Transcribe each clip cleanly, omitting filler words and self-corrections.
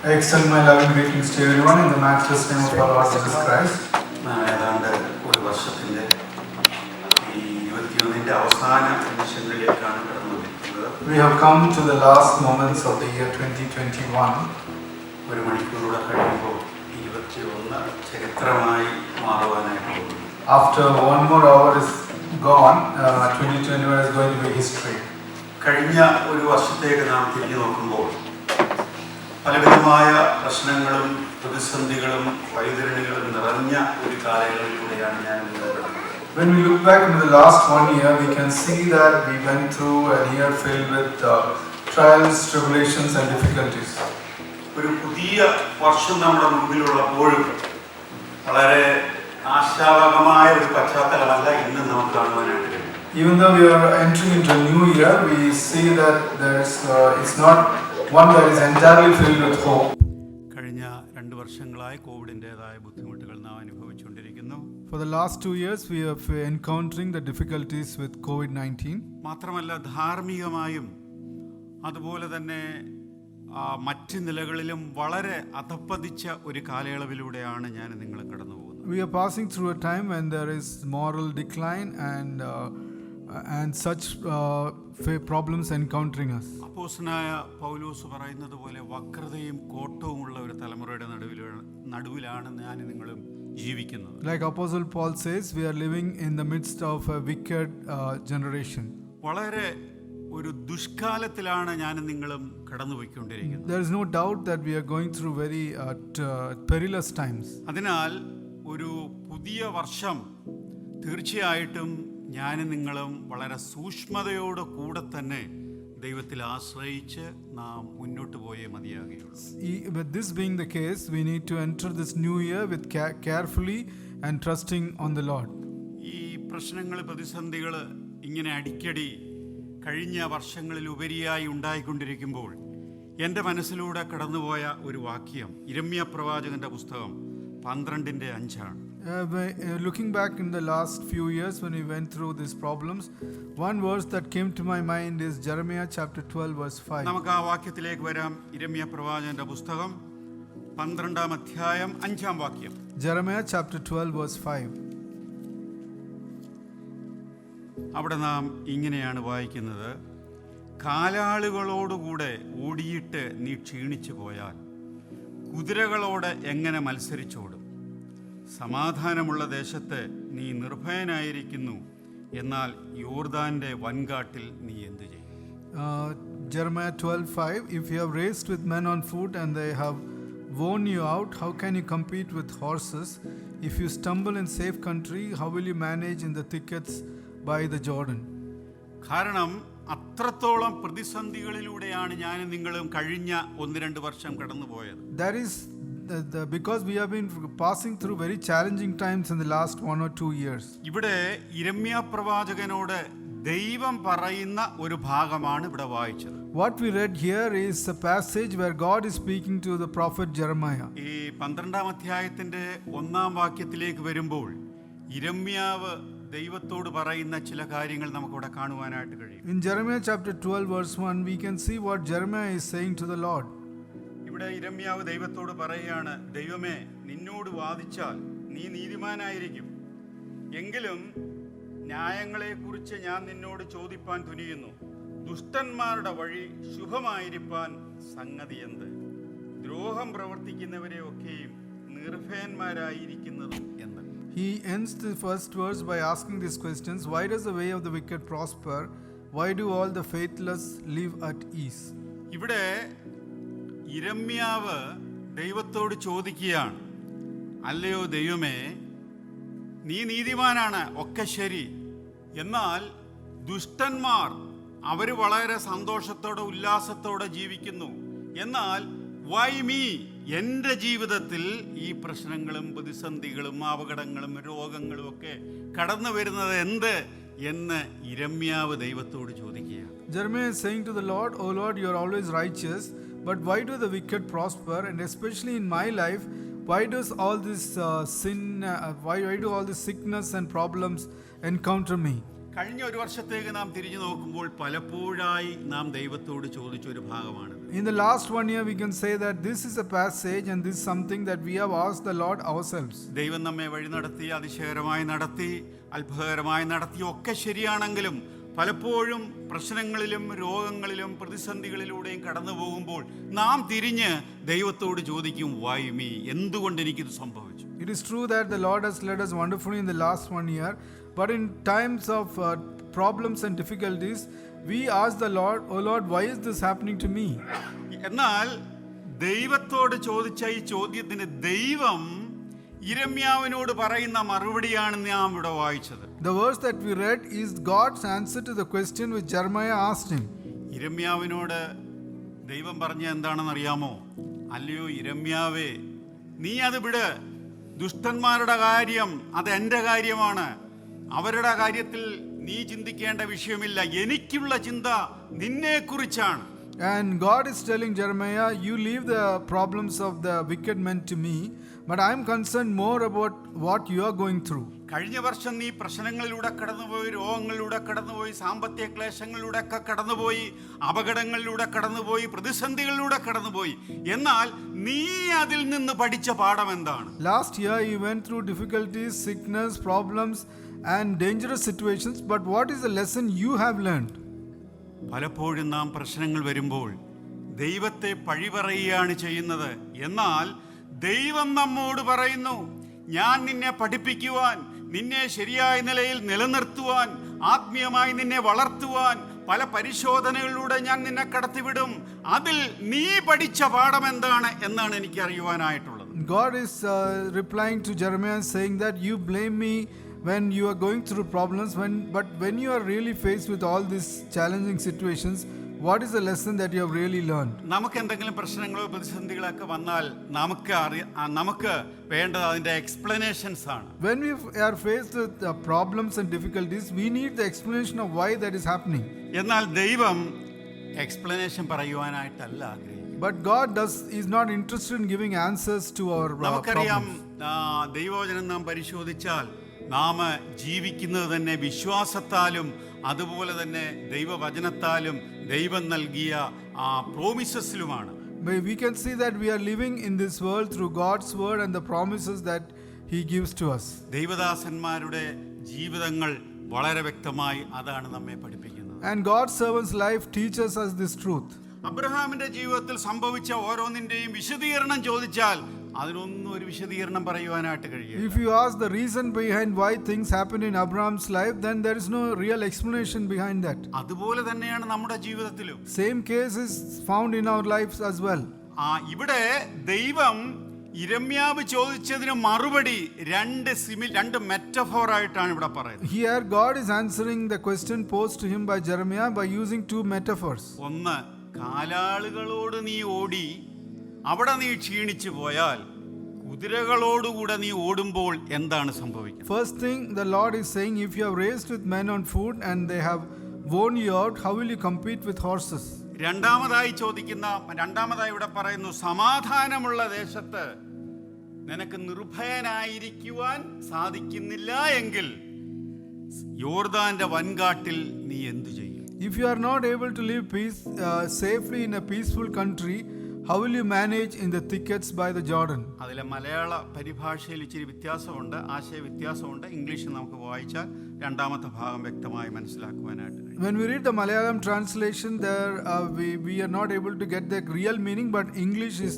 I extend my loving greetings to everyone in the matchless name of our Lord Jesus Christ. ഏതാണ്ട് ഒരു വർഷത്തിൻ്റെ ഈ 21-ന്റെ അവസാന നിമിഷങ്ങളിലേക്കാണ് കടന്നു വന്നിരിക്കുന്നത്. We have come to the last moments of the year 2021. ഒരു മണിക്കൂറൂടെ കഴിയുമ്പോൾ 21 ചരിത്രമായി മാറുവാനായിട്ട് പോകുന്നു. After one more hour is gone, 2021 is going to be history. കഴിഞ്ഞ ഒരു വർഷത്തേക്ക് നാം തിരിഞ്ഞു നോക്കുമ്പോൾ പലവിധമായ പ്രശ്നങ്ങളും പ്രതിസന്ധികളും വൈതരണികളും നിറഞ്ഞ ഒരു കാലയളവിലൂടെയാണ് ഞാൻ കടന്നത്. When we look back into the last 1 year, we can see that we went through a year filled with trials, tribulations and difficulties. ഒരു പുതിയ വർഷം നമ്മുടെ മുമ്പിലുള്ളപ്പോഴും വളരെ ആശാവഹമായ ഒരു പശ്ചാത്തലമല്ല ഇന്ന് നമുക്ക് കാണുവാനായിട്ട് കഴിയും. Even though we are entering into a new year, we see that it's not one that is entirely filled with hope. കഴിഞ്ഞ 2 വർഷങ്ങളായി കോവിഡിൻ്റെതായ ബുദ്ധിമുട്ടുകൾ നാം അനുഭവിച്ചുകൊണ്ടിരിക്കുന്നു. For the last 2 years, we are encountering the difficulties with COVID-19. മാത്രമല്ല ധാർമ്മികമായും അതുപോലെ തന്നെ മറ്റ് നിലകളിലും വളരെ അധപ്പതിച്ച ഒരു കാലയളവിലൂടെയാണ് ഞാൻ നിങ്ങൾ കടന്നു പോകുന്നത്. We are passing through a time when there is moral decline and such problems encountering us. അപ്പോസ്തലനായ പൗലോസ് പറയുന്നത് പോലെ വക്രതയും കോട്ടവുമുള്ള ഒരു തലമുറയുടെ നടുവിലാണ് ഞാൻ നിങ്ങളും ജീവിക്കുന്നത്. Like Apostle Paul says, we are living in the midst of a wicked generation. വളരെ ഒരു ദുഷ്കാലത്തിലാണ് ഞാൻ നിങ്ങളും കടന്നുപോയിക്കൊണ്ടിരിക്കുന്നത്. There is no doubt that we are going through very perilous times. അതിനാൽ ഒരു പുതിയ വർഷം തീർച്ചയായിട്ടും ഞാൻ നിങ്ങളും വളരെ സൂക്ഷ്മതയോടെ കൂടെ തന്നെ ദൈവത്തിൽ ആശ്രയിച്ച് നാം മുന്നോട്ട് പോയേ മതിയാകുകയുള്ളൂ. With this being the case, we need to enter this new year with carefully and trusting on the Lord. ഈ പ്രശ്നങ്ങൾ പ്രതിസന്ധികൾ ഇങ്ങനെ അടിക്കടി കഴിഞ്ഞ വർഷങ്ങളിൽ ഉപരിയായി ഉണ്ടായിക്കൊണ്ടിരിക്കുമ്പോൾ എൻ്റെ മനസ്സിലൂടെ കടന്നുപോയ ഒരു വാക്യം യിരെമ്യാ പ്രവാചകന്റെ പുസ്തകം 12:5 ആണ്. Looking back in the last few years when we went through these problems, one verse that came to my mind is Jeremiah chapter 12 verse 5. നമുക്ക് ആ വാക്യത്തിലേക്ക് വരാം. യിരെമ്യാ പ്രവാചകന്റെ പുസ്തകം 12-ാം അധ്യായം 5-ാം വാക്യം. Jeremiah chapter 12 verse 5. അവിടെ നാം ഇങ്ങനെയാണ് വായിക്കുന്നത്: കാലാളുകളോടുകൂടെ ഓടിയിട്ട് നീ ക്ഷീണിച്ചു പോയാൽ കുതിരകളോട് എങ്ങനെ മത്സരിച്ചോടും? സമാധാനമുള്ള ദേശത്ത് നീ നിർഭയനായിരിക്കുന്നു, എന്നാൽ യോർദാന്റെ വൻകാട്ടിൽ നീ എന്തു ചെയ്യും? Jeremiah 12:5. If you have raced with men on foot and they have worn you out, how can you compete with horses? If you stumble in safe country, how will you manage in the thickets by the Jordan? കാരണം അത്രത്തോളം പ്രതിസന്ധികളിലൂടെയാണ് ഞാൻ നിങ്ങളും കഴിഞ്ഞ 1-2 വർഷം കടന്നുപോയത്. That is because we have been passing through very challenging times in the last 1 or 2 years. ഇവിടെ യിരെമ്യാ പ്രവാചകനോട് ദൈവം പറയുന്ന ഒരു ഭാഗമാണ് ഇവിടെ വായിച്ചത്. What we read here is a passage where God is speaking to the prophet Jeremiah. ഈ 12-ാം അധ്യായത്തിന്റെ 1-ാം വാക്യത്തിലേക്ക് വരുമ്പോൾ യിരെമ്യാവ് ദൈവത്തോട് പറയുന്ന ചില കാര്യങ്ങൾ നമുക്കിവിടെ കാണുവാനായിട്ട് കഴിയും. In Jeremiah chapter 12 verse 1, we can see what Jeremiah is saying to the Lord. ഇവിടെ യിരെമ്യാവ് ദൈവത്തോട് പറയുകയാണ്: ദൈവമേ, നിന്നോട് വാദിച്ചാൽ നീ നീതിമാനായിരിക്കും, എങ്കിലും ന്യായങ്ങളെക്കുറിച്ച് ഞാൻ നിന്നോട് ചോദിപ്പാൻ തുനിയുന്നു. ദുഷ്ടന്മാരുടെ വഴി ശുഭമായിരിക്കാൻ സംഗതി എന്ത്? ദ്രോഹം പ്രവർത്തിക്കുന്നവരെ ഒക്കെയും നിർഭയന്മാരായിരിക്കുന്നതും എന്ത്? He ends the first verse by asking these questions: why does the way of the wicked prosper? Why do all the faithless live at ease? ഇവിടെ യിരെമ്യാവ് ദൈവത്തോട് ചോദിക്കുകയാണ്: അല്ലയോ ദൈവമേ, നീ നീതിമാനാണ്, ഒക്കെ ശരി, എന്നാൽ ദുഷ്ടന്മാർ അവർ വളരെ സന്തോഷത്തോടെ ഉല്ലാസത്തോടെ ജീവിക്കുന്നു, എന്നാൽ വൈ മീ, എൻ്റെ ജീവിതത്തിൽ ഈ പ്രശ്നങ്ങളും പ്രതിസന്ധികളും അപകടങ്ങളും രോഗങ്ങളും ഒക്കെ കടന്നു വരുന്നത് എന്ത് എന്ന് യിരെമ്യാവ് ദൈവത്തോട് ചോദിക്കുകയാണ്. Jeremiah is saying to the Lord, "O Lord, you are always righteous, but why do the wicked prosper? And especially in my life, why does all this why do all this sickness and problems encounter me?" കഴിഞ്ഞ ഒരു വർഷത്തേക്ക് നാം തിരിഞ്ഞു നോക്കുമ്പോൾ പലപ്പോഴായി നാം ദൈവത്തോട് ചോദിച്ച ഒരു ഭാഗമാണ്. In the last 1 year, we can say that this is a passage and this is something that we have asked the Lord ourselves. ദൈവം നമ്മെ വഴി നടത്തി, അതിശയകരമായി നടത്തി, അത്ഭുതകരമായി നടത്തി ഒക്കെ ശരിയാണെങ്കിലും പലപ്പോഴും പ്രശ്നങ്ങളിലും രോഗങ്ങളിലും പ്രതിസന്ധികളിലൂടെയും കടന്നു പോകുമ്പോൾ നാം തിരിഞ്ഞ് ദൈവത്തോട് ചോദിക്കും, why me? എന്തുകൊണ്ട് എനിക്കിത് സംഭവിച്ചു? It is true that the Lord has led us wonderfully in the last 1 year, but in times of problems and difficulties, we ask the Lord, oh Lord, why is this happening to me? എന്നാൽ ദൈവത്തോട് ചോദിച്ച ഈ ചോദ്യത്തിന് ദൈവം യിരെമ്യാവിനോട് പറയുന്ന മറുപടിയാണ് നാം ഇവിടെ വായിച്ചത്. The verse that we read is God's answer to the question which Jeremiah asked him. യിരെമ്യാവിനോട് ദൈവം പറഞ്ഞ എന്താണെന്ന് അറിയാമോ? അല്ലയോ യിരെമ്യാവേ, നീ അത് വിട്. ദുഷ്ടന്മാരുടെ കാര്യം അത് എൻ്റെ കാര്യമാണ്. അവരുടെ കാര്യത്തിൽ നീ ചിന്തിക്കേണ്ട വിഷയമില്ല. എനിക്കുള്ള ചിന്ത നിന്നെക്കുറിച്ചാണ്. And God is telling Jeremiah, you leave the problems of the wicked men to me, but I am concerned more about what you are going through. കഴിഞ്ഞ വർഷം നീ പ്രശ്നങ്ങളിലൂടെ കടന്നുപോയി, രോഗങ്ങളിലൂടെ കടന്നുപോയി, സാമ്പത്തിക ക്ലേശങ്ങളിലൂടെ ഒക്കെ കടന്നുപോയി, അപകടങ്ങളിലൂടെ കടന്നുപോയി, പ്രതിസന്ധികളിലൂടെ കടന്നുപോയി. എന്നാൽ നീ അതിൽ നിന്ന് പഠിച്ച പാഠം എന്താണ്? Last year you went through difficulties, sickness, problems and dangerous situations, but what is the lesson you have learned? പലപ്പോഴും നാം പ്രശ്നങ്ങൾ വരുമ്പോൾ ദൈവത്തെ പഴിപറയുകയാണ് ചെയ്യുന്നത്. എന്നാൽ ദൈവം നമ്മോട് പറയുന്നു, ഞാൻ നിന്നെ പഠിപ്പിക്കുവാൻ, നിന്നെ ശരിയായ നിലയിൽ നിലനിർത്തുവാൻ, ആത്മീയമായി നിന്നെ വളർത്തുവാൻ പല പരിശോധനകളിലൂടെ ഞാൻ നിന്നെ കടത്തിവിടും. അതിൽ നീ പഠിച്ച പാഠം എന്താണ് എന്നാണ് എനിക്ക് അറിയുവാനായിട്ടുള്ളത്. God is replying to Jeremiah saying that you blame me when you are going through problems, but when you are really faced with all these challenging situations, what is the lesson that you have really learned? നമുക്ക് എന്തെങ്കിലും പ്രശ്നങ്ങളോ പ്രതിസന്ധികളൊക്കെ വന്നാൽ നമുക്ക് വേണ്ടത് അതിന്റെ explanations ആണ്. When we are faced with problems and difficulties, we need the explanation of why that is happening. എന്നാൽ ദൈവം എക്സ്പ്ലനേഷൻ പറയുവാനായിട്ടല്ല ആഗ്രഹിക്കുന്നത്. But God is not interested in giving answers to our നമുക്കറിയാം, problems. ദൈവവചനം നാം പരിശോധിച്ചാൽ നാം ജീവിക്കുന്നത് തന്നെ വിശ്വാസത്താലും അതുപോലെ തന്നെ ദൈവവചനത്താലും ദൈവം നൽകിയ പ്രോമിസസിലുമാണ്. We can see that we are living in this world through God's word and the promises that He gives to us. ദൈവദാസന്മാരുടെ ജീവിതങ്ങൾ വളരെ വ്യക്തമായി അതാണ് നമ്മെ പഠിപ്പിക്കുന്നത്. And God's servant's life teaches us this truth. അബ്രഹാമിന്റെ ജീവിതത്തിൽ സംഭവിച്ച ഓരോന്നിന്റെയും വിശദീകരണം ചോദിച്ചാൽ അതിനൊന്നും ഒരു വിശദീകരണം പറയുവാനായിട്ട് കഴിയില്ല. If you ask the reason behind why things happen in Abraham's life, then there is no real explanation behind that. അതുപോലെ തന്നെയാണ് നമ്മുടെ ജീവിതത്തിലും. Same case is found in our lives as well. ഇവിടെ ദൈവം യിരെമ്യാവ് ചോദിച്ചതിന് മറുപടി രണ്ട് മെറ്റഫോർ ആയിട്ടാണ് ഇവിടെ പറയുന്നത്. Here God is answering the question posed to him by Jeremiah by using two metaphors. ഒന്ന്, കാലാളുകളോട് നീ ഓടി അവിടെ നീ ക്ഷീണിച്ചു പോയാൽ കുതിരകളോടുകൂടെ നീ ഓടുമ്പോൾ എന്താണ് സംഭവിക്കുന്നത്? First thing the Lord is saying, if you have raced with men on foot and they have worn you out, how will you compete with horses? രണ്ടാമതായി ഇവിടെ പറയുന്നു, സമാധാനമുള്ള ദേശത്ത് നിനക്ക് നിർഭയനായിരിക്കുവാൻ സാധിക്കുന്നില്ല എങ്കിൽ യോർദാന്റെ വൻകാട്ടിൽ നീ എന്തു ചെയ്യും? If you are not able to live safely in a peaceful country, how will you manage in the thickets by the Jordan? അതിലെ മലയാള പരിഭാഷയിൽ ഇച്ചിരി വ്യത്യാസമുണ്ട്, ആശയ വ്യത്യാസമുണ്ട്. ഇംഗ്ലീഷിൽ നമുക്ക് വായിച്ചാൽ രണ്ടാമത്തെ ഭാഗം വ്യക്തമായി മനസ്സിലാക്കുവാനായിട്ട്. When we read the Malayalam translation, there we are not able to get the real meaning, but English is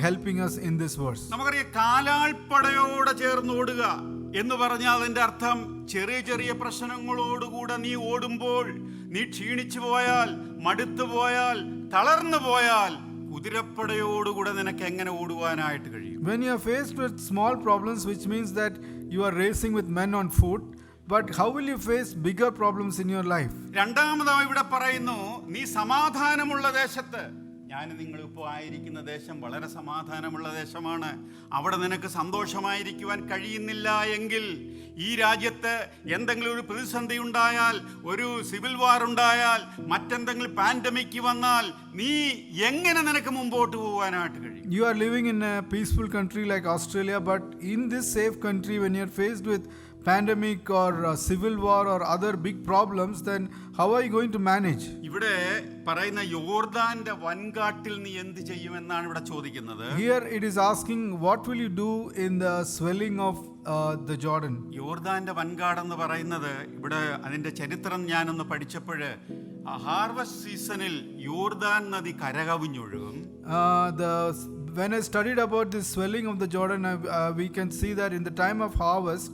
helping us in this verse. നമുക്കറിയാം, കാലാൾപ്പടയോടെ ചേർന്ന് ഓടുക എന്ന് പറഞ്ഞാൽ അതിന്റെ അർത്ഥം ചെറിയ ചെറിയ പ്രശ്നങ്ങളോടുകൂടെ നീ ഓടുമ്പോൾ, നീ ക്ഷീണിച്ചു പോയാൽ, മടുത്തു പോയാൽ, തളർന്നു പോയാൽ കുതിരപ്പടയോടുകൂടെ നിനക്ക് എങ്ങനെ ഓടുവാനായിട്ട് കഴിയും? When you are faced with small problems, which means that you are racing with men on foot, but how will you face bigger problems in your life? രണ്ടാമതായി ഇവിടെ പറയുന്നു, നീ സമാധാനമുള്ള ദേശത്ത്. ഞാൻ നിങ്ങളിപ്പോൾ ആയിരിക്കുന്ന ദേശം വളരെ സമാധാനമുള്ള ദേശമാണ്. അവിടെ നിനക്ക് സന്തോഷമായിരിക്കുവാൻ കഴിയുന്നില്ല എങ്കിൽ, ഈ രാജ്യത്ത് എന്തെങ്കിലും ഒരു പ്രതിസന്ധി ഉണ്ടായാൽ, ഒരു സിവിൽ വാർ ഉണ്ടായാൽ, മറ്റെന്തെങ്കിലും പാൻഡമിക് വന്നാൽ നീ എങ്ങനെ നിനക്ക് മുമ്പോട്ട് പോകാനായിട്ട് കഴിയും? You are living in a peaceful country like Australia, but in this safe country, when you are faced with pandemic or civil war or other big problems, then how are you going to manage? ഇവിടെ പറയുന്ന യോർദാന്റെ വൻകാട്ടിൽ നീ എന്ത് ചെയ്യുമെന്നാണ് ഇവിടെ ചോദിക്കുന്നത്. Here it is asking, what will you do in the swelling of the Jordan? യോർദാന്റെ വൻകാടെന്ന് പറയുന്നത് ഇവിടെ അതിന്റെ ചരിത്രം ഞാനൊന്ന് പഠിച്ചപ്പോഴ് ഹാർവസ്റ്റ് സീസണിൽ യോർദാൻ നദി കരകവിഞ്ഞൊഴുകും. When I studied about this swelling of the Jordan, we can see that in the time of harvest,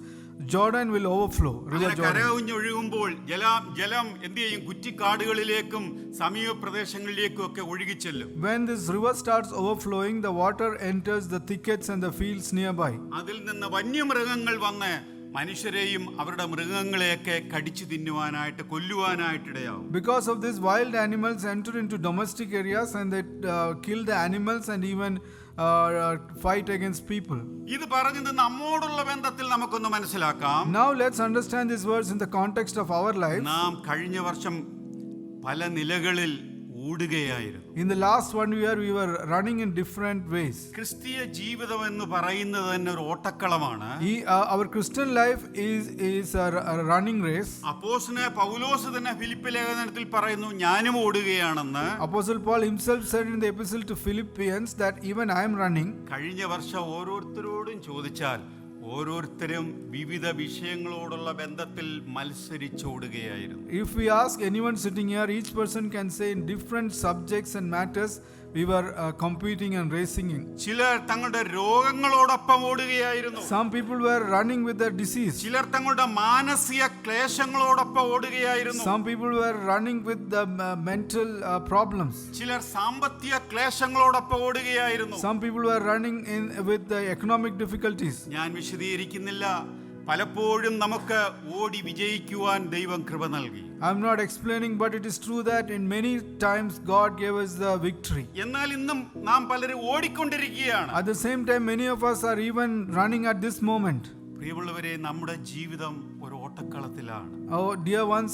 Jordan will overflow. കരകവിഞ്ഞൊഴുകുമ്പോൾ ജലം എന്ത് ചെയ്യും? കുറ്റിക്കാടുകളിലേക്കും സമീപ പ്രദേശങ്ങളിലേക്കും ഒക്കെ ഒഴുകിച്ചെല്ലും. When this river starts overflowing, the water enters the thickets and the fields nearby. അതിൽ നിന്ന് വന്യമൃഗങ്ങൾ വന്ന് മനുഷ്യരെയും അവരുടെ മൃഗങ്ങളെയൊക്കെ കടിച്ചു തിന്നുവാനായിട്ട് കൊല്ലുവാനായിട്ടിടയാവും. Because of this, wild animals enter into domestic areas and they kill the animals and even fight against people. ഇത് പറഞ്ഞത് നമ്മോടുള്ള ബന്ധത്തിൽ നമുക്കൊന്ന് മനസ്സിലാക്കാം. Now let's understand this verse in the context of our life. നാം കഴിഞ്ഞ വർഷം പല നിലകളിൽ ഓടുകയായിരുന്നു. In the last 1 year we were running in different ways. ക്രിസ്തീയ ജീവിതം എന്ന് പറയുന്നത് തന്നെ ഒരു ഓട്ടക്കളമാണ്. Our Christian life is a running race. അപ്പോസ്തലനായ പൗലോസ് തന്നെ ഫിലിപ്പി ലേഖനത്തിൽ പറയുന്നു, ഞാനും ഓടുകയാണെന്ന്. Apostle Paul himself said in the epistle to Philippians that even I am running. കഴിഞ്ഞ വർഷം ഓരോരുത്തരോടും ചോദിച്ചാൽ ഓരോരുത്തരും വിവിധ വിഷയങ്ങളോടുള്ള ബന്ധത്തിൽ മത്സരിച്ചോടുകയായിരുന്നു. If we ask anyone sitting here, each person can say in different subjects and matters we were competing and racing. ചിലർ തങ്ങളുടെ രോഗങ്ങളോടൊപ്പം ഓടുകയായിരുന്നു. Some people were running with their disease. ചിലർ തങ്ങളുടെ മാനസിക ക്ലേശങ്ങളോടൊപ്പം ഓടുകയായിരുന്നു. Some people were running with the mental problems. ചിലർ സാമ്പത്തിക ക്ലേശങ്ങളോടൊപ്പം ഓടുകയായിരുന്നു. Some people were running with the economic difficulties. ഞാൻ വിശദീകരിക്കുന്നില്ല. പലപ്പോഴും നമുക്ക് ഓടി വിജയിക്കുവാൻ ദൈവം കൃപ നൽകി. I'm not explaining, but it is true that in many times God gave us the victory. എന്നാൽ ഇന്നും നാം പലരും ഓടിക്കൊണ്ടിരിക്കുകയാണ്. At the same time, many of us are even running at this moment. പ്രിയമുള്ളവരെ, നമ്മുടെ ജീവിതം ഒരു ഓട്ടക്കളത്തിലാണ്. Oh dear ones,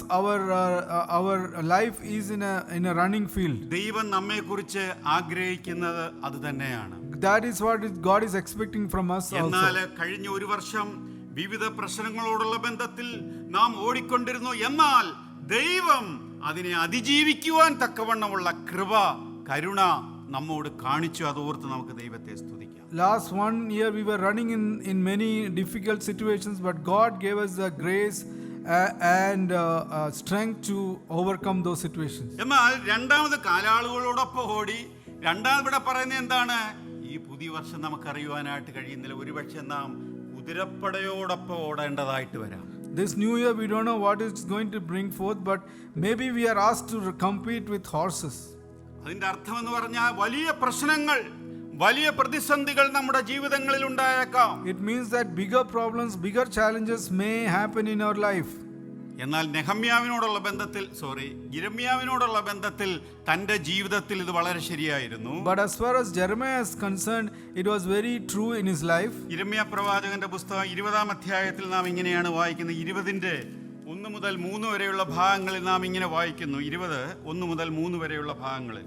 our life is in a running field. ദൈവം നമ്മെക്കുറിച്ച് ആഗ്രഹിക്കുന്നത് അത് തന്നെയാണ്. That is what God is expecting from us also. എന്നാൽ കഴിഞ്ഞ ഒരു വർഷം വിവിധ പ്രശ്നങ്ങളോടുള്ള ബന്ധത്തിൽ നാം ഓടിക്കൊണ്ടിരുന്നു. എന്നാൽ ദൈവം അതിനെ അതിജീവിക്കുവാൻ തക്കവണ്ണമുള്ള കൃപ, കരുണ നമ്മോട് കാണിച്ചു. അതോർത്ത് നമുക്ക് ദൈവത്തെ സ്തുതിക്കാം. Last 1 year we were running in many difficult situations, but God gave us the grace and strength to overcome those situations. എന്നാൽ രണ്ടാമത് കാലാളുകളോടൊപ്പം ഓടി. രണ്ടാമത് പറയുന്നത് എന്താണ്? ഈ പുതിയ വർഷം നമുക്ക് അറിയുവാനായിട്ട് കഴിയുന്നില്ല. ഒരുപക്ഷെ നാം കുതിരപ്പടയോടൊപ്പം ഓടേണ്ടതായിട്ട് വരാം. This new year we don't know what it's going to bring forth, but maybe we are asked to compete with horses. അതിന്റെ അർത്ഥം എന്ന് പറഞ്ഞാൽ വലിയ പ്രശ്നങ്ങൾ, വലിയ പ്രതിസന്ധികൾ നമ്മുടെ ജീവിതങ്ങളിൽ ഉണ്ടായേക്കാം. It means that bigger problems, bigger challenges may happen in our life. എന്നാൽ യിരെമ്യാവിനോടുള്ള ബന്ധത്തിൽ തന്റെ ജീവിതത്തിൽ ഇത് വളരെ ശരിയായിരുന്നു. But as far as Jeremiah is concerned, it was very true in his life. യിരെമ്യാ പ്രവാചകന്റെ പുസ്തകം 20-ാം അധ്യായത്തിൽ നാം ഇങ്ങനെയാണ് വായിക്കുന്നത്. 20-ന്റെ 1 മുതൽ 3 വരെയുള്ള ഭാഗങ്ങളിൽ നാം ഇങ്ങനെ വായിക്കുന്നു. 20:1 മുതൽ 3 വരെയുള്ള ഭാഗങ്ങളിൽ.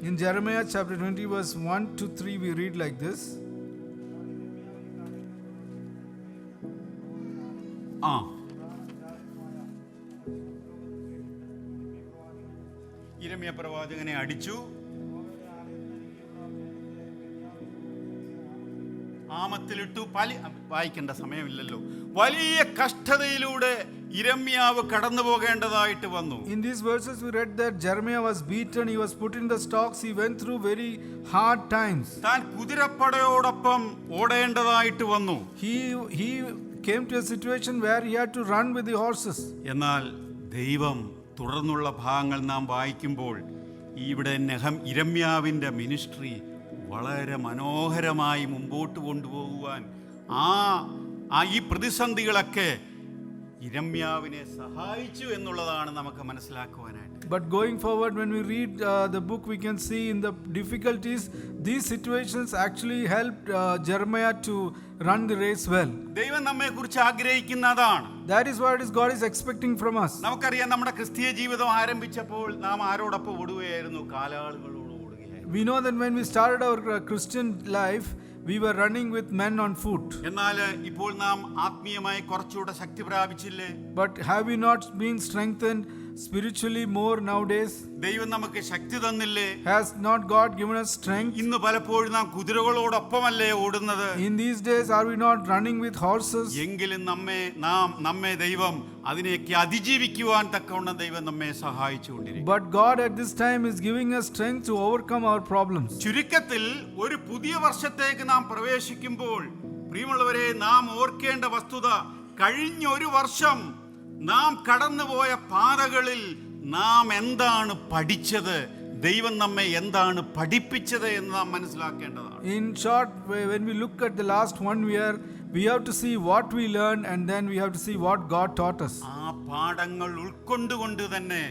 In Jeremiah chapter 20 verse 1 to 3 we read like this. യിരെമ്യാ പ്രവാചകനെ അടിച്ചു, ആമത്തിലിട്ടു. വായിക്കേണ്ട സമയമില്ലല്ലോ. വലിയ കഷ്ടതയിലൂടെ യിരെമ്യാവ് കടന്നു പോകേണ്ടതായിട്ട് വന്നു. In these verses we read that Jeremiah was beaten, he was put in the stocks, he went through very hard times. താൻ കുതിരപ്പടയോടൊപ്പം ഓടേണ്ടതായിട്ട് വന്നു. He came to a situation where he had to run with the horses. എന്നാൽ ദൈവം തുടർന്നുള്ള ഭാഗങ്ങൾ നാം വായിക്കുമ്പോൾ ഇവിടെ യിരെമ്യാവിൻ്റെ ministry വളരെ മനോഹരമായി മുമ്പോട്ട് കൊണ്ടുപോകുവാൻ ഈ പ്രതിസന്ധികളൊക്കെ യിരെമ്യാവിനെ സഹായിച്ചു എന്നുള്ളതാണ് നമുക്ക് മനസ്സിലാക്കുവാനായിട്ട്. But going forward, when we read the book, we can see in the difficulties, these situations actually helped Jeremiah to run the race well. ദൈവം നമ്മെക്കുറിച്ച് ആഗ്രഹിക്കുന്നതാണ്. That is what God is expecting from us. നമുക്കറിയാം, നമ്മുടെ ക്രിസ്തീയ ജീവിതം ആരംഭിച്ചപ്പോൾ നാം ആരോടൊപ്പം ഓടുകയായിരുന്നു? കാലാളുകളോട് ഓടുകയായിരുന്നു. We know that when we started our Christian life, we were running with men on foot. എന്നാൽ ഇപ്പോൾ നാം ആത്മീയമായി കുറച്ചുകൂടെ ശക്തി പ്രാപിച്ചില്ലേ? But have we not been strengthened spiritually more nowadays? ദൈവം നമുക്ക് ശക്തി തന്നില്ലേ? Has not God given us strength? ഇന്ന് പലപ്പോഴും നാം കുതിരകളോടൊപ്പമല്ലേ ഓടുന്നത്? In these days are we not running with horses? എങ്കിലും നമ്മെ ദൈവം അതിനെയൊക്കെ അതിജീവിക്കുവാൻ തക്കവണ്ണം ദൈവം നമ്മെ സഹായിച്ചുകൊണ്ടിരിക്കും. But God at this time is giving us strength to overcome our problems. ചുരുക്കത്തിൽ ഒരു പുതിയ വർഷത്തേക്ക് നാം പ്രവേശിക്കുമ്പോൾ പ്രിയമുള്ളവരെ, നാം ഓർക്കേണ്ട വസ്തുത, കഴിഞ്ഞ ഒരു വർഷം നാം കടന്നുപോയ പാതകളിൽ നാം എന്താണ് പഠിച്ചത്, ദൈവം നമ്മെ എന്താണ് പഠിപ്പിച്ചത് എന്ന് നാം മനസ്സിലാക്കേണ്ടതാണ്. In short, when we look at the last 1 year, we have to see what we learned and then we have to see what God taught us. ആ പാഠങ്ങൾ ഉൾക്കൊണ്ടുകൊണ്ട് തന്നെ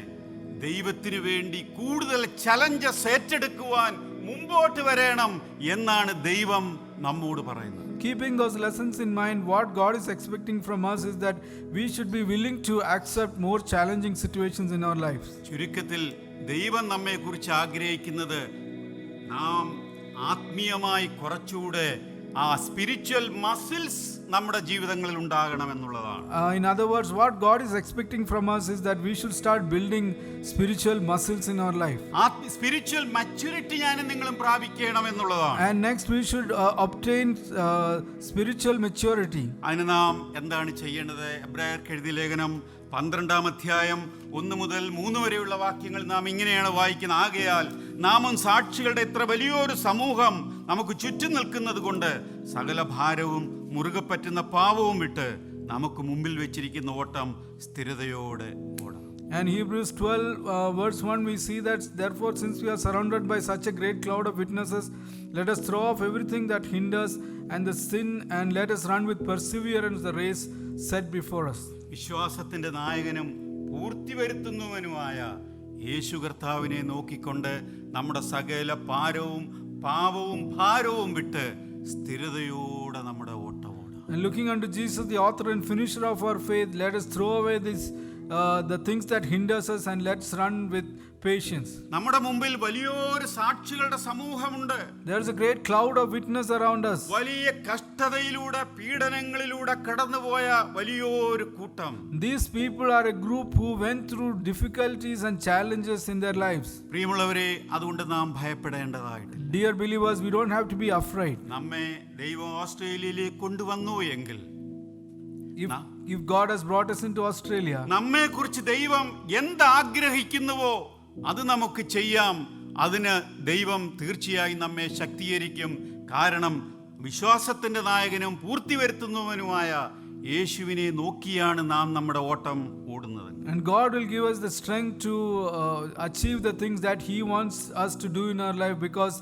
ദൈവത്തിനു വേണ്ടി കൂടുതൽ ചലഞ്ചസ് ഏറ്റെടുക്കുവാൻ മുമ്പോട്ട് വരണം എന്നാണ് ദൈവം നമ്മോട് പറയുന്നത്. Keeping those lessons in mind, what God is expecting from us is that we should be willing to accept more challenging situations in our lives. ചുരുക്കത്തിൽ ദൈവം നമ്മെക്കുറിച്ച് ആഗ്രഹിക്കുന്നത് നാം ആത്മീയമായി കുറച്ചുകൂടെ ആ സ്പിരിച്വൽ മസിൽസ് നമ്മുടെ ജീവിതങ്ങളിൽ ഉണ്ടാകണമെന്നുള്ളതാണ്. In other words, what God is expecting from us is that we should start building spiritual muscles in our life. Spiritual maturity ഞാനും നിങ്ങളും പ്രാപിക്കണമെന്നുള്ളതാണ്. And next we should obtain spiritual maturity. അതിന് നാം എന്താണ് ചെയ്യേണ്ടത്? എബ്രായർക്ക് എഴുതിയ ലേഖനം 12-ാം അധ്യായം 1 മുതൽ 3 വരെയുള്ള വാക്യങ്ങൾ നാം ഇങ്ങനെയാണ് വായിക്കുന്നത്. ആകയാൽ നാമും സാക്ഷികളുടെ ഇത്ര വലിയൊരു സമൂഹം നമുക്ക് ചുറ്റും നിൽക്കുന്നത് കൊണ്ട് സകല ഭാരവും മുറുകെ പറ്റുന്ന പാവവും വിട്ട് നമുക്ക് മുമ്പിൽ വെച്ചിരിക്കുന്ന ഓട്ടം സ്ഥിരതയോടെ ഓടണം. And Hebrews 12 verse 1 we see that therefore since we are surrounded by such a great cloud of witnesses, let us throw off everything that hinders and the sin and let us run with perseverance the race set before us. വിശ്വാസത്തിന്റെ നായകനും പൂർത്തി വരുത്തുന്നവനുമായ യേശു കർത്താവിനെ നോക്കിക്കൊണ്ട് നമ്മുടെ സകല പാവവും ഭാരവും വിട്ട് സ്ഥിരതയോടെ നമ്മുടെ ഓട്ടം ഓടാം. And looking unto Jesus, the author and finisher of our faith, let us throw away the things that hinders us and let's run with patience. നമ്മുടെ മുമ്പിൽ വലിയൊരു സാക്ഷികളുടെ സമൂഹമുണ്ട്. There is a great cloud of witness around us. വലിയ കഷ്ടതയിലൂടെ പീഡനങ്ങളിലൂടെ കടന്നുപോയ വലിയൊരു കൂട്ടം. These people are a group who went through difficulties and challenges in their lives. പ്രിയമുള്ളവരെ, അതുകൊണ്ട് നാം ഭയപ്പെടേണ്ടതായിട്ടില്ല. Dear believers, we don't have to be afraid. നമ്മെ ദൈവം ഓസ്ട്രേലിയയിലേക്ക് കൊണ്ടുവന്നു എങ്കിൽ, if God has brought us into Australia, നമ്മെക്കുറിച്ച് ദൈവം എന്താഗ്രഹിക്കുന്നുവോ അത് നമുക്ക് ചെയ്യാം. അതിന് ദൈവം തീർച്ചയായും നമ്മെ ശക്തീകരിക്കും. കാരണം വിശ്വാസത്തിന്റെ നായകനും പൂർത്തി വരുത്തുന്നവനുമായ യേശുവിനെ നോക്കിയാണ് നാം നമ്മുടെ ഓട്ടം ഓടുന്നത്. And God will give us the strength to achieve the things that He wants us to do in our life because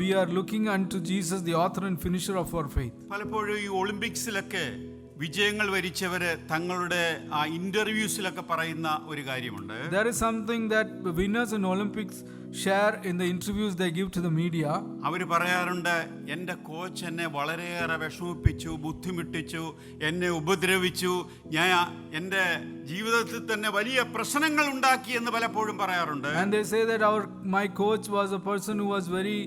we are looking unto Jesus, the author and finisher of our faith. പലപ്പോഴും ഈ ഒളിമ്പിക്സിലൊക്കെ വിജയങ്ങൾ വരിച്ചവര് തങ്ങളുടെ ആ ഇന്റർവ്യൂസിലൊക്കെ പറയുന്ന ഒരു കാര്യമുണ്ട്. There is something that winners in Olympics share in the interviews they give to the media. അവർ പറയാറുണ്ട്, എൻ്റെ കോച്ച് എന്നെ വളരെയേറെ വിഷമിപ്പിച്ചു, ബുദ്ധിമുട്ടിച്ചു, എന്നെ ഉപദ്രവിച്ചു, ഞാൻ എൻ്റെ ജീവിതത്തിൽ തന്നെ വലിയ പ്രശ്നങ്ങൾ ഉണ്ടാക്കി എന്ന് പലപ്പോഴും പറയാറുണ്ട്. And they say that my coach was a person who was very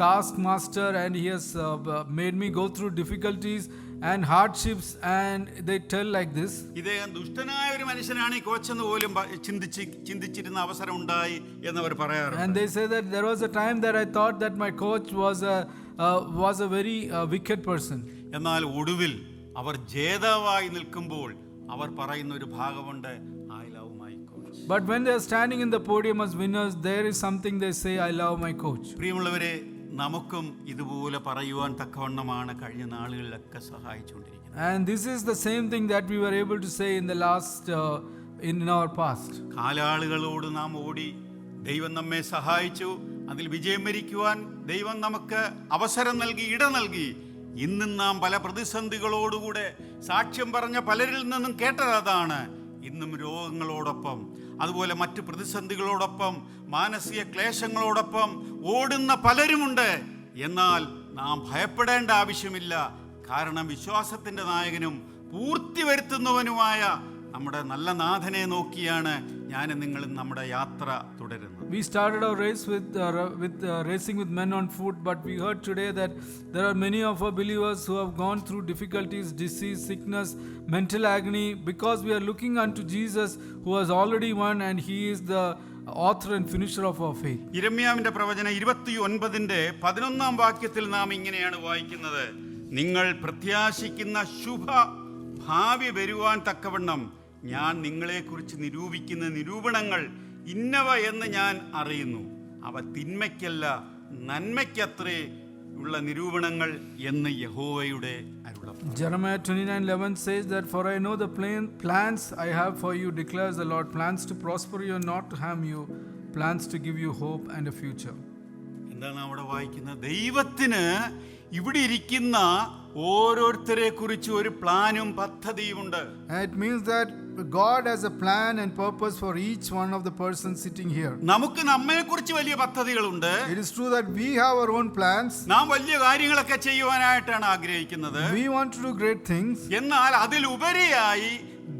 taskmaster and he has made me go through difficulties and hardships, and they tell like this. ഇദ്ദേഹം ദുഷ്ടനായ ഒരു മനുഷ്യനാണ് ഈ കോച്ച് എന്ന് പോലും ചിന്തിച്ചിരുന്ന അവസരം ഉണ്ടായി എന്നവർ പറയാറുണ്ട്. And they say that there was a time that I thought that my coach was a very wicked person. എന്നാൽ ഒടുവിൽ അവർ ജേതാവായി നിൽക്കുമ്പോൾ അവർ പറയുന്ന ഒരു ഭാഗമുണ്ട്, I love my coach. But when they are standing in the podium as winners, there is something they say, I love my coach. പ്രിയമുള്ളവരെ, നമുക്കും ഇതുപോലെ പറയുവാൻ തക്കവണ്ണമാണ് കഴിഞ്ഞ നാളുകളിലൊക്കെ സഹായിച്ചുകൊണ്ടിരിക്കുന്നത്. And this is the same thing that we were able to say in the last in our past. കാലാളുകളോട് നാം ഓടി, ദൈവം നമ്മെ സഹായിച്ചു, അതിൽ വിജയം വരിക്കുവാൻ ദൈവം നമുക്ക് അവസരം നൽകി, ഇട നൽകി. ഇന്നും നാം പല പ്രതിസന്ധികളോടുകൂടെ സാക്ഷ്യം പറഞ്ഞ പലരിൽ നിന്നും കേട്ടത് അതാണ്. ഇന്നും രോഗങ്ങളോടൊപ്പം, അതുപോലെ മറ്റു പ്രതിസന്ധികളോടൊപ്പം, മാനസിക ക്ലേശങ്ങളോടൊപ്പം ഓടുന്ന പലരുമുണ്ട്. എന്നാൽ നാം ഭയപ്പെടേണ്ട ആവശ്യമില്ല. കാരണം വിശ്വാസത്തിന്റെ നായകനും പൂർത്തി വരുത്തുന്നവനുമായ നമ്മുടെ നല്ല നാഥനെ നോക്കിയാണ് ഞാനും നിങ്ങളും നമ്മുടെ യാത്ര തുടരുന്നത്. We started our race with racing with men on foot, but we heard today that there are many of our believers who have gone through difficulties, disease, sickness, mental agony, because we are looking unto Jesus, who has already won, and He is the author and finisher of our faith. യിരെമ്യാവിന്റെ പ്രവചനം 29-ന്റെ 11-ാം വാക്യത്തിൽ നാം ഇങ്ങനെയാണ് വായിക്കുന്നത്: നിങ്ങൾ പ്രത്യാശിക്കുന്ന ശുഭ ഭാവി വരുവാൻ തക്കവണ്ണം ഞാൻ നിങ്ങളെക്കുറിച്ച് നിരൂപിക്കുന്ന നിരൂപണങ്ങൾ ഇന്നവ എന്ന് ഞാൻ അറിയുന്നു. അവ തിന്മയ്ക്കല്ല നന്മയ്ക്കത്രേ ഉള്ള നിരൂപണങ്ങൾ എന്ന് യഹോവയുടെ അരുളപ്പാട്. Jeremiah 29:11 says that, for I know the plans I have for you, declares the Lord, plans to prosper you and not to harm you, plans to give you hope and a future. എന്താണ് അവിടെ വായിക്കുന്നത്? ദൈവത്തിന് ഇവിടെ ഇരിക്കുന്ന ഓരോരുത്തരെ കുറിച്ച് ഒരു പ്ലാനും പദ്ധതിയുമുണ്ട്. It means that God has a plan and purpose for each one of the persons sitting here. നമുക്ക് നമ്മെക്കുറിച്ച് വലിയ പദ്ധതികളുണ്ട്. It is true that we have our own plans. നാം വലിയ കാര്യങ്ങളൊക്കെ ചെയ്യുവാനായിട്ടാണ് ആഗ്രഹിക്കുന്നത്. We want to do great things. എന്നാൽ അതിലുപരിയായി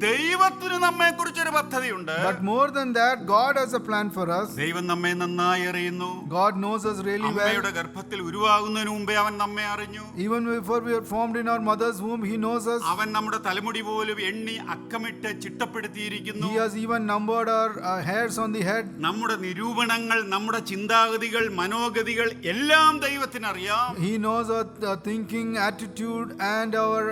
ദൈവത്തിന് നമ്മെക്കുറിച്ചൊരു പദ്ധതിയുണ്ട്. But more than that, God has a plan for us. ദൈവം നമ്മെ നന്നായി അറിയുന്നു. God knows us really well. അമ്മയുടെ ഗർഭത്തിൽ ഉരുവാകുന്നതിന് മുമ്പേ അവൻ നമ്മെ അറിഞ്ഞു. Even before we were formed in our mother's womb, He knows us. അവൻ നമ്മുടെ തലമുടി പോലും എണ്ണി അക്കമിട്ട് ചിട്ടപ്പെടുത്തിയിരിക്കുന്നു. He has even numbered our hairs on the head. നമ്മുടെ നിരൂപണങ്ങൾ, നമ്മുടെ ചിന്താഗതികൾ, മനോഗതികൾ എല്ലാം ദൈവത്തിന് അറിയാം. He knows our thinking, attitude and our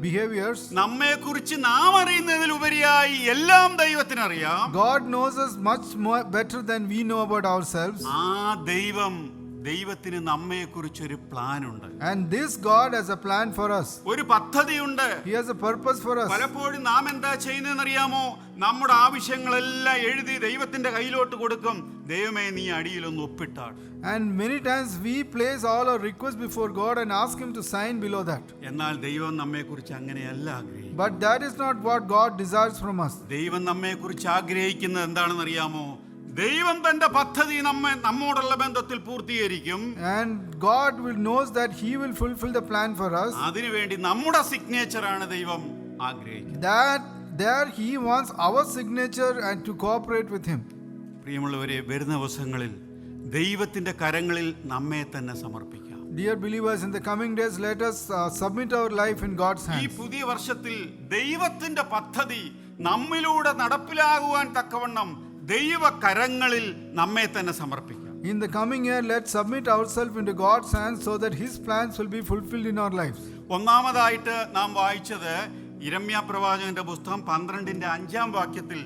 behaviors. നമ്മെക്കുറിച്ച് നാം അറിയുന്നതിലുപരിയായി എല്ലാം ദൈവത്തിന് അറിയാം. God knows us much more better than we know about ourselves. ആ ദൈവത്തിന് നമ്മെക്കുറിച്ചൊരു പ്ലാൻ ഉണ്ട്. And this God has a plan for us. ഒരു പദ്ധതിയുണ്ട്. He has a purpose for us. പലപ്പോഴും നാം എന്താ ചെയ്യുന്നതെന്ന് അറിയാമോ? നമ്മുടെ ആവശ്യങ്ങളെല്ലാം എഴുതി ദൈവത്തിന്റെ കയ്യിലോട്ട് കൊടുക്കും. ദൈവമേ, നീ അടിയിലൊന്ന് ഒപ്പിട്ടാൽ. And many times we place all our requests before God and ask Him to sign below that. എന്നാൽ ദൈവം നമ്മെക്കുറിച്ച് അങ്ങനെയല്ല ആഗ്രഹിക്കുന്നത്. But that is not what God desires from us. ദൈവം നമ്മെക്കുറിച്ച് ആഗ്രഹിക്കുന്നത് എന്താണെന്ന് അറിയാമോ? ദൈവം തന്റെ പദ്ധതി നമ്മോടുള്ള ബന്ധത്തിൽ പൂർത്തീകരിക്കും. And God knows that He will fulfill the plan for us. അതിനുവേണ്ടി നമ്മുടെ സിഗ്നേച്ചറാണ് ദൈവം ആഗ്രഹിക്കുന്നത്. That there He wants our signature and to cooperate with Him. പ്രിയമുള്ളവരെ, വരുന്ന ദിവസങ്ങളിൽ ദൈവത്തിന്റെ കരങ്ങളിൽ നമ്മെ തന്നെ സമർപ്പിക്കാം. Dear believers, in the coming days, let us submit our life in God's ഈ hands. പുതിയ വർഷത്തിൽ ദൈവത്തിന്റെ പദ്ധതി നമ്മിലൂടെ നടപ്പിലാകുവാൻ തക്കവണ്ണം ദൈവ കരങ്ങളിൽ നമ്മെ തന്നെ സമർപ്പിക്കാം. In the coming year, let's submit ourselves into God's hands so that His plans will be fulfilled in our lives. ഒന്നാമതായിട്ട് നാം വായിച്ചത് യിരെമ്യാ പ്രവാചകന്റെ പുസ്തകം 12-ന്റെ 5-ാം വാക്യത്തിൽ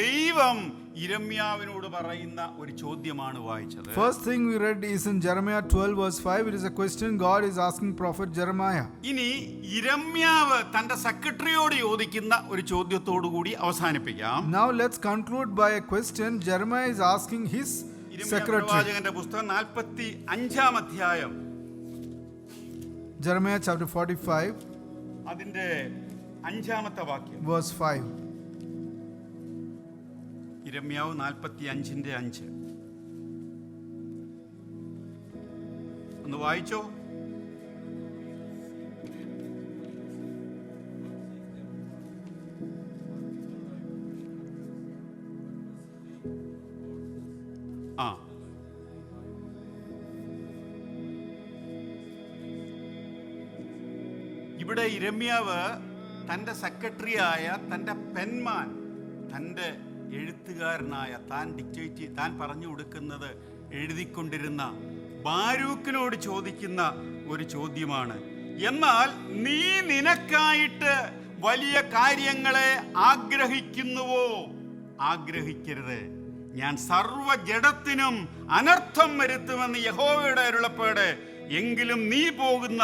ദൈവം യിരെമ്യാവിനോട് പറയുന്ന ഒരു ചോദ്യമാണ് വായിച്ചത്. First thing we read is in Jeremiah 12 verse 5. It is a question God is asking prophet Jeremiah. ഇനി യിരെമ്യാവ് തന്റെ സെക്രട്ടറിയോട് ചോദിക്കുന്ന ഒരു ചോദ്യത്തോടു കൂടി അവസാനിപ്പിക്കാം. Now let's conclude by a question Jeremiah is asking his secretary. പ്രവാചകന്റെ പുസ്തകം 45-ാം അധ്യായം, Jeremiah chapter 45 അതിന്റെ 5-ാമത്തെ വാക്യം, verse 5. യിരെമ്യാവ് 45-ന്റെ 5 ഒന്ന് വായിച്ചോ. ആ ഇവിടെ യിരെമ്യാവ് തന്റെ സെക്രട്ടറിയായ, തന്റെ പെന്മാൻ, തന്റെ എഴുത്തുകാരനായ, താൻ പറഞ്ഞു കൊടുക്കുന്നത് എഴുതിക്കൊണ്ടിരുന്ന ബാരൂക്കിനോട് ചോദിക്കുന്ന ഒരു ചോദ്യമാണ്. എന്നാൽ നീ നിനക്കായിട്ട് വലിയ കാര്യങ്ങളെ ആഗ്രഹിക്കുന്നുവോ? ആഗ്രഹിക്കരുത്. ഞാൻ സർവ്വ ജഡത്തിനും അനർത്ഥം വരുത്തുമെന്ന് യഹോവയുടെ അരുളപ്പാട്. എങ്കിലും നീ പോകുന്ന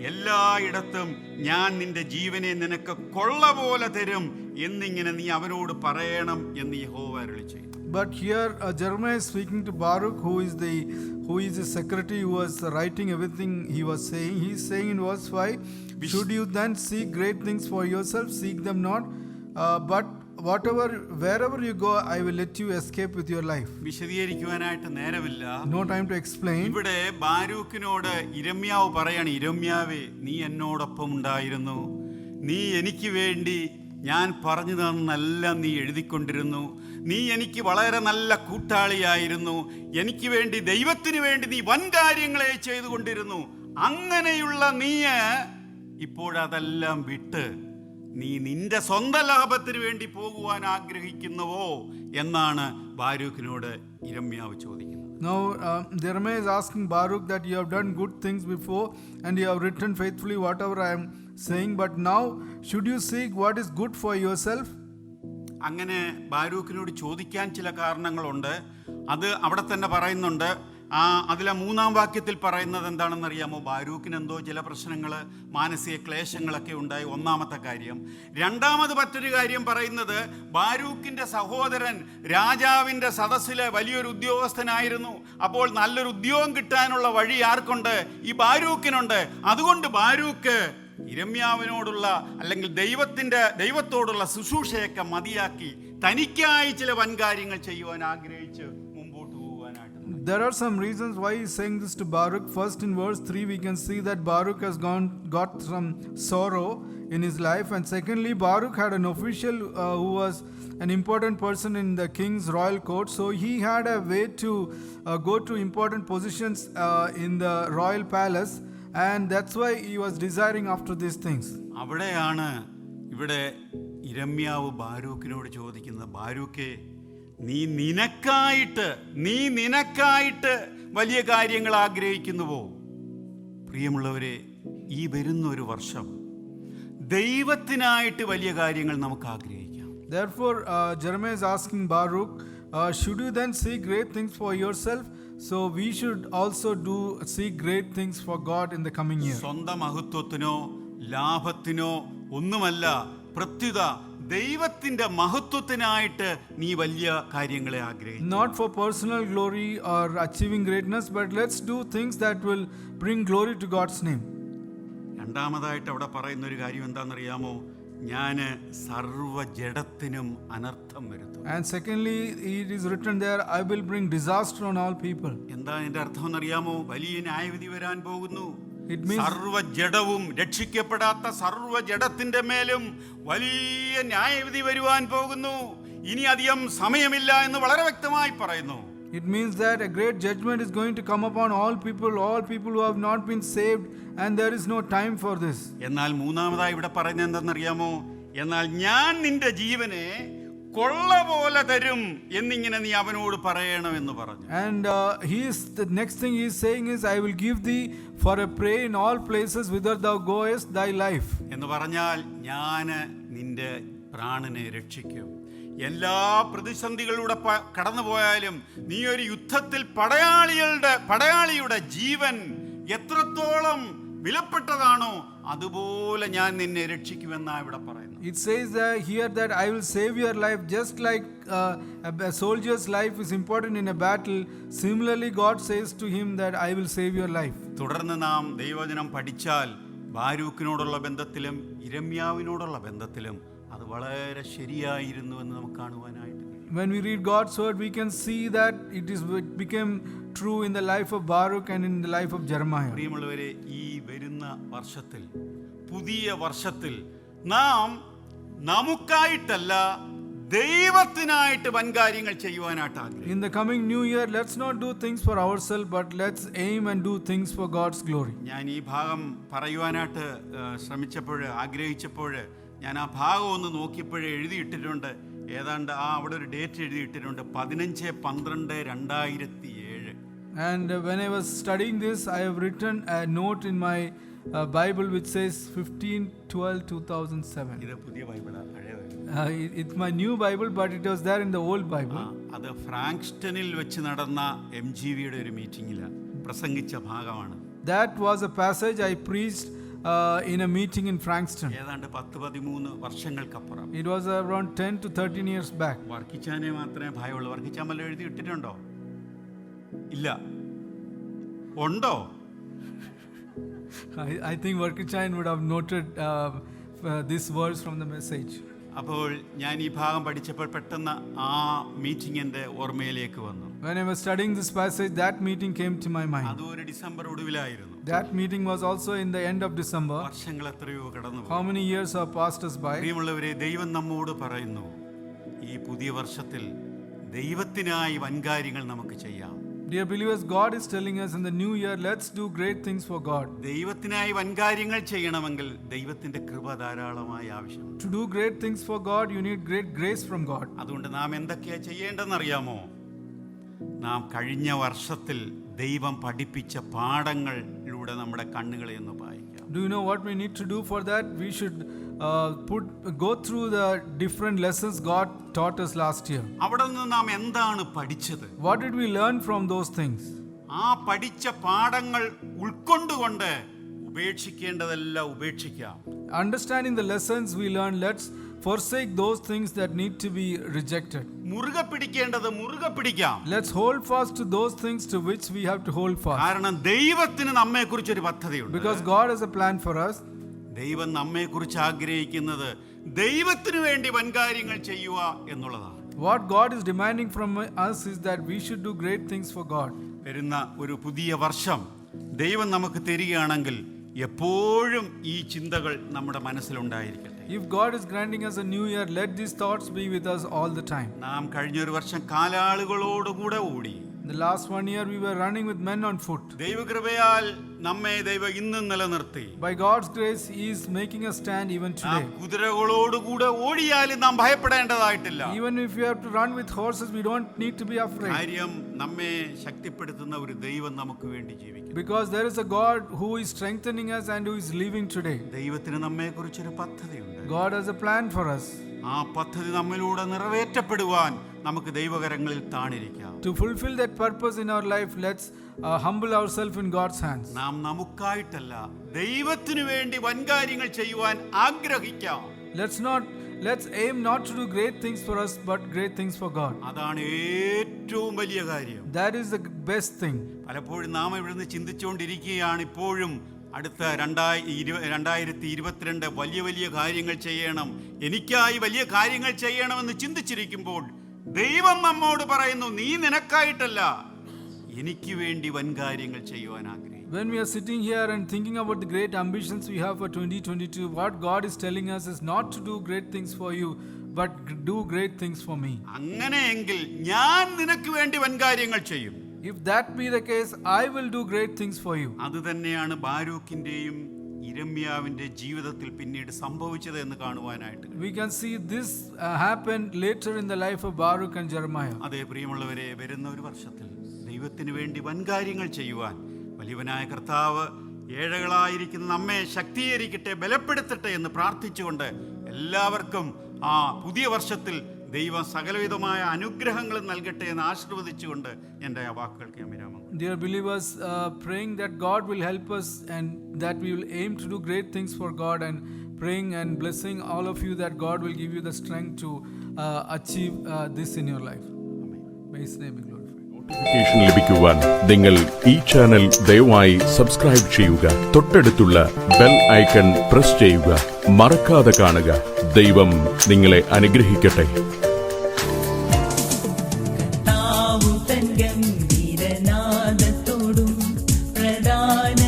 എല്ലായിടത്തും ഞാൻ നിന്റെ ജീവനെ നിനക്ക് കൊള്ള പോലെ തരും എന്നിങ്ങനെ നീ അവനോട് പറയണം എന്ന് യഹോവ അരുളി ചെയ്തു. But here Jeremiah is speaking to Baruch, who is the secretary who was writing everything he was saying. He is saying in verse 5, should you then seek great things for yourself? Seek them not. But wherever you go, I will let you escape with your life. വിശദീകരിക്കുവാനായിട്ട് നേരമില്ല. No time to explain. ഇവിടെ ബാരൂക്കിനോട് യിരെമ്യാവ് പറയാണ്, യിരെമ്യാവേ, നീ എന്നോടൊപ്പം ഉണ്ടായിരുന്നു, നീ എനിക്ക് വേണ്ടി ഞാൻ പറഞ്ഞു തന്നെല്ലാം നീ എഴുതിക്കൊണ്ടിരുന്നു. നീ എനിക്ക് വളരെ നല്ല കൂട്ടാളിയായിരുന്നു. എനിക്ക് വേണ്ടി, ദൈവത്തിന് വേണ്ടി നീ വൻ കാര്യങ്ങളെ ചെയ്തുകൊണ്ടിരുന്നു. അങ്ങനെയുള്ള നീ ഇപ്പോഴതെല്ലാം വിട്ട് നീ നിന്റെ സ്വന്തം ലാഭത്തിന് വേണ്ടി പോകുവാൻ ആഗ്രഹിക്കുന്നുവോ എന്നാണ് ബാരൂക്കിനോട് യിരെമ്യാവ് ചോദിക്കുന്നത്. Now Jeremiah is asking Baruch that you have done good things before and you have written faithfully whatever I am saying, but now should you seek what is good for yourself? അങ്ങനെ ബാരൂക്കിനോട് ചോദിക്കാൻ ചില കാരണങ്ങളുണ്ട്. അത് അവിടെ തന്നെ പറയുന്നുണ്ട്. അതിലെ 3-ാം വാക്യത്തിൽ പറയുന്നത് എന്താണെന്നറിയാമോ? ബാരൂക്കിന് എന്തോ ചില പ്രശ്നങ്ങൾ, മാനസിക ക്ലേശങ്ങളൊക്കെ ഉണ്ടായി. ഒന്നാമത്തെ കാര്യം. രണ്ടാമത് മറ്റൊരു കാര്യം പറയുന്നത്, ബാരൂക്കിൻ്റെ സഹോദരൻ രാജാവിൻ്റെ സദസ്സിലെ വലിയൊരു ഉദ്യോഗസ്ഥനായിരുന്നു. അപ്പോൾ നല്ലൊരു ഉദ്യോഗം കിട്ടാനുള്ള വഴി ആർക്കുണ്ട്? ഈ ബാരൂക്കിനുണ്ട്. അതുകൊണ്ട് ബാരൂക്ക് യിരെമ്യാവിനോടുള്ള അല്ലെങ്കിൽ ദൈവത്തോടുള്ള ശുശ്രൂഷയൊക്കെ മതിയാക്കി തനിക്കായി ചില വൻകാര്യങ്ങൾ ചെയ്യുവാൻ ആഗ്രഹിച്ച് മുമ്പോട്ട് പോകുവാനായിട്ട്. There are some reasons why he is saying this to Baruch. First, in verse 3 we can see that Baruch has got some sorrow in his life, and secondly, Baruch had an official who was an important person in the king's royal court, so he had a way to go to important positions in the royal palace, and that's why he was desiring after these things. അവിടെയാണ് ഇവിടെ യിരെമ്യാവ് ബാരൂക്കിനോട് ചോദിക്കുന്നത്, ബാരൂക്കേ, നീ നിനക്കായിട്ട് വലിയ കാര്യങ്ങൾ ആഗ്രഹിക്കുന്നുവോ? പ്രിയമുള്ളവരെ, ഈ വരുന്ന ഒരു വർഷം ദൈവത്തിനായിട്ട് വലിയ കാര്യങ്ങൾ നമുക്ക് ആഗ്രഹിക്കാം. Therefore Jeremiah is asking Baruch, should you then seek great things for yourself? So we should also seek great things for God in the coming year. സ്വന്തം മഹത്വത്തിനോ ലാഭത്തിനോ ഒന്നുമല്ല, പ്രത്യുത ദൈവത്തിന്റെ മഹത്വത്തിനായിട്ട് നീ വലിയ കാര്യങ്ങളെ ആഗ്രഹിക്കുന്നു. Not for personal glory or achieving greatness, but let's do things that will bring glory to God's name. രണ്ടാമതായിട്ട് അവിടെ പറയുന്ന ഒരു കാര്യം എന്താണെന്നറിയാമോ? ഞാൻ സർവ്വ ജഡത്തിനും അനർത്ഥം വരുത്തും. And secondly, it is written there, I will bring disaster on all people. എന്താ ഇതിന്റെ അർത്ഥം എന്നറിയാമോ? വലിയ ന്യായവിധി വരാൻ പോകുന്നു. It means സർവ്വ ജഡവും, രക്ഷിക്കപ്പെടാത്ത സർവ്വ ജഡത്തിന്റെ മേലും വലിയ ന്യായവിധി വരുവാൻ പോകുന്നു. ഇനി അധികം സമയമില്ല എന്ന് വളരെ വ്യക്തമായി പറയുന്നു. It means that a great judgment is going to come upon all people who have not been saved, and there is no time for this. എന്നാൽ മൂന്നാമതായി ഇവിടെ പറയുന്നത് എന്തെന്നറിയാമോ? എന്നാൽ ഞാൻ നിന്റെ ജീവനെ കൊള്ള പോലെ തരും എന്നിങ്ങനെ നീ അവനോട് പറയണമെന്ന് പറഞ്ഞു. And the next thing he is saying is, I will give thee for a prey in all places whither thou goest thy life. എന്ന് പറഞ്ഞാൽ ഞാൻ നിന്റെ പ്രാണനെ രക്ഷിക്കും. എല്ലാ പ്രതിസന്ധികളിലൂടെ കടന്നു പോയാലും നീ ഒരു യുദ്ധത്തിൽ പടയാളിയുടെ ജീവൻ എത്രത്തോളം വിലപ്പെട്ടതാണോ അതുപോലെ ഞാൻ നിന്നെ രക്ഷിക്കുമെന്നാണ് ഇവിടെ പറയുന്നത്. It says here that I will save your life, just like a soldier's life is important in a battle. Similarly, God says to him that I will save your life. തുടർന്ന് നാം ദൈവവചനം പഠിച്ചാൽ ബാരൂക്കിനോടുള്ള ബന്ധത്തിലും യിരെമ്യാവിനോടുള്ള ബന്ധത്തിലും അത് വളരെ ശരിയായിരുന്നു എന്ന് നമുക്ക് കാണുവാനായിട്ട്. When we read God's word, we can see that it became true in the life of Baruch and in the life of Jeremiah. പ്രിയമുള്ളവരെ, ഈ വരുന്ന വർഷത്തിൽ, പുതിയ വർഷത്തിൽ നാം നമുക്കായിട്ടല്ല ദൈവത്തിനായിട്ട് വൻകാര്യങ്ങൾ ചെയ്യുവാനായിട്ട് ആഗ്രഹിക്കുന്നു. In the coming new year, let's not do things for ourselves, but let's aim and do things for God's glory. ഞാൻ ഈ ഭാഗം പറയുവാനായിട്ട് ആഗ്രഹിച്ചപ്പോൾ ഞാൻ ആ ഭാഗം ഒന്ന് നോക്കിയപ്പോഴേ എഴുതിയിട്ടിട്ടുണ്ട്. ഏതാണ്ട് അവിടെ ഒരു date എഴുതിയിട്ടിട്ടുണ്ട്, 15/12/2007. And when I was studying this, I have written a note in my Bible which says 15/12/2007. ഇത് പുതിയ ബൈബിളാണ്, പഴയ Bible. It's my new Bible, but it was there in the old Bible. അത് ഫ്രാങ്ക്സ്റ്റണിൽ വെച്ച് നടന്ന MGVയുടെ ഒരു മീറ്റിംഗിലാണ് പ്രസംഗിച്ച ഭാഗമാണ്. That was a passage I preached in a meeting in Frankston. ഏതാണ്ട് 10-13 വർഷങ്ങൾക്കപ്പുറം. It was around 10 to 13 years back. വർക്കിച്ചാനെ മാത്രമേ ഭയമുള്ളൂ. വർക്കിച്ചാൻ വല്ല എഴുതി ഇട്ടിട്ടുണ്ടോ? ഇല്ല. ഉണ്ടോ? I think Varkichan would have noted these words from the message. അപ്പോൾ ഞാൻ ഈ ഭാഗം പഠിച്ചപ്പോൾ പെട്ടെന്ന് ആ മീറ്റിംഗ് എൻ്റെ ഓർമ്മയിലേക്ക് വന്നു. When I was studying this passage, that meeting came to my mind. അതും ഒരു December ഒടുവിലായിരുന്നു. That meeting was also in the end of December. വർഷങ്ങൾ എത്രയോ കടന്നു. How many years have passed us by? പ്രിയമുള്ളവരെ, ദൈവം നമ്മോട് പറയുന്നു, ഈ പുതിയ വർഷത്തിൽ ദൈവത്തിനായി വൻകാര്യങ്ങൾ നമുക്ക് ചെയ്യാം. Dear believers, God is telling us in the new year, let's do great things for God. ദൈവത്തിനായി വൻകാര്യങ്ങൾ ചെയ്യണമെങ്കിൽ ദൈവത്തിന്റെ കൃപ ധാരാളമായി ആവശ്യമുണ്ട്. To do great things for God, you need great grace from God. അതുകൊണ്ട് നാം എന്തൊക്കെയാ ചെയ്യേണ്ടതെന്നറിയാമോ? നാം കഴിഞ്ഞ വർഷത്തിൽ ദൈവം പഠിപ്പിച്ച പാഠങ്ങളിലൂടെ നമ്മുടെ കണ്ണുകളെ ഒന്ന് വായിക്കാം. Do you know what we need to do for that? We should go through the different lessons God taught us last year. അവിടെ നിന്ന് നാം എന്താണ് പഠിച്ചത്? What did we learn from those things? ആ പഠിച്ച പാഠങ്ങൾ ഉൾക്കൊണ്ടുകൊണ്ട് ഉപേക്ഷിക്കേണ്ടതെല്ലാം ഉപേക്ഷിക്കാം. Understanding the lessons we learned, let's forsake those things that need to be rejected. മുറുകെ പിടിക്കേണ്ടത് മുറുകെ പിടിക്കാം. Let's hold fast to those things to which we have to hold fast. കാരണം ദൈവത്തിന് നമ്മെക്കുറിച്ച് ഒരു പദ്ധതിയുണ്ട്. Because God has a plan for us. ദൈവം നമ്മെക്കുറിച്ച് ആഗ്രഹിക്കുന്നത് ദൈവത്തിന് വേണ്ടി വൻകാര്യങ്ങൾ ചെയ്യുക എന്നുള്ളതാണ്. What God is demanding from us is that we should do great things for God. വരുന്ന ഒരു പുതിയ വർഷം ദൈവം നമുക്ക് തരികയാണെങ്കിൽ എപ്പോഴും ഈ ചിന്തകൾ നമ്മുടെ മനസ്സിലുണ്ടായിരിക്കട്ടെ. If God is granting us a new year, let these thoughts be with us all the time. നാം കഴിഞ്ഞൊരു വർഷം കാലാളുകളോടുകൂടെ ഓടി. The last 1 year we were running with men on foot. ദൈവകൃപയാൽ നമ്മെ ദൈവം ഇന്നും നിലനിർത്തി. By God's grace, He is making us stand even today. കുതിരകളോടുകൂടെ ഓടിയാലും നാം ഭയപ്പെടേണ്ടതായിട്ടില്ല. Even if we have to run with horses, we don't need to be afraid. കാര്യം നമ്മെ ശക്തിപ്പെടുത്തുന്ന ഒരു ദൈവം നമുക്ക് വേണ്ടി ജീവിക്കും. Because there is a God who is strengthening us and who is living today. ദൈവത്തിന് നമ്മെക്കുറിച്ചൊരു പദ്ധതിയുണ്ട്. God has a plan for us. ആ പദ്ധതി നമ്മിലൂടെ നിറവേറ്റപ്പെടുവാൻ നമുക്ക് ദൈവകരങ്ങളിൽ താണിരിക്കാം. To fulfill that purpose in our life, let's humble ourselves in God's hands. നാം നമുക്കായിട്ടല്ല, ദൈവത്തിനു വേണ്ടി വൻകാര്യങ്ങൾ ചെയ്യുവാൻ ആഗ്രഹിക്കാം. Let's aim not to do great things for us, but great things for God. അതാണ് ഏറ്റവും വലിയ കാര്യം. That is the best thing. പലപ്പോഴും നാം ഇവിടുന്ന് ചിന്തിച്ചുകൊണ്ടിരിക്കുകയാണ്, ഇപ്പോഴും അടുത്ത 2022 വലിയ വലിയ കാര്യങ്ങൾ ചെയ്യണം, എനിക്കായി വലിയ കാര്യങ്ങൾ ചെയ്യണമെന്ന് ചിന്തിച്ചിരിക്കുമ്പോൾ ദൈവം നമ്മോട് പറയുന്നു, നീ നിനക്കായിട്ടല്ല, എനിക്ക് വേണ്ടി വൻകാര്യങ്ങൾ ചെയ്യുവാൻ ആഗ്രഹിക്കുന്നു. When we are sitting here and thinking about the great ambitions we have for 2022, what God is telling us is not to do great things for you, but do great things for me. അങ്ങനെയെങ്കിൽ ഞാൻ നിനക്ക് വേണ്ടി വൻകാര്യങ്ങൾ ചെയ്യും. If that be the case, I will do great things for you. അത് തന്നെയാണ് ബാരൂക്കിന്റെയും യിരെമ്യാവിന്റെ ജീവിതത്തിൽ പിന്നീട് സംഭവിച്ചത് എന്ന് കാണുവാനായിട്ട്. We can see this happen later in the life of Baruch and Jeremiah. അതേ പ്രിയമുള്ളവരെ, വരുന്ന ഒരു വർഷത്തിൽ ദൈവത്തിന് വേണ്ടി വൻകാര്യങ്ങൾ ചെയ്യുവാൻ വലിയവനായ കർത്താവ് ഏഴകളായിരിക്കുന്ന നമ്മെ ശക്തീകരിക്കട്ടെ, ബലപ്പെടുത്തട്ടെ എന്ന് പ്രാർത്ഥിച്ചുകൊണ്ട് എല്ലാവർക്കും ആ പുതിയ വർഷത്തിൽ ദൈവം സകലവിധമായ അനുഗ്രഹങ്ങളും നൽകട്ടെ എന്ന് ആശീർവദിച്ചുകൊണ്ട് എൻ്റെ ആ വാക്കുകൾക്ക് ഞാൻ വിരാമം. Dear believers, praying that God will help us and that we will aim to do great things for God, and praying and blessing all of you that God will give you the strength to achieve this in your life. Amen. May His name be glorified. Notification ലഭിക്കുവാൻ നിങ്ങൾ ഈ channel ദയവായി subscribe ചെയ്യുക. തൊട്ടടുത്തുള്ള bell icon press ചെയ്യുക. മറക്കാതെ കാണുക. ദൈവം നിങ്ങളെ അനുഗ്രഹിക്കട്ടെ. ഗംഭീരനാദത്തോടും പ്രധാന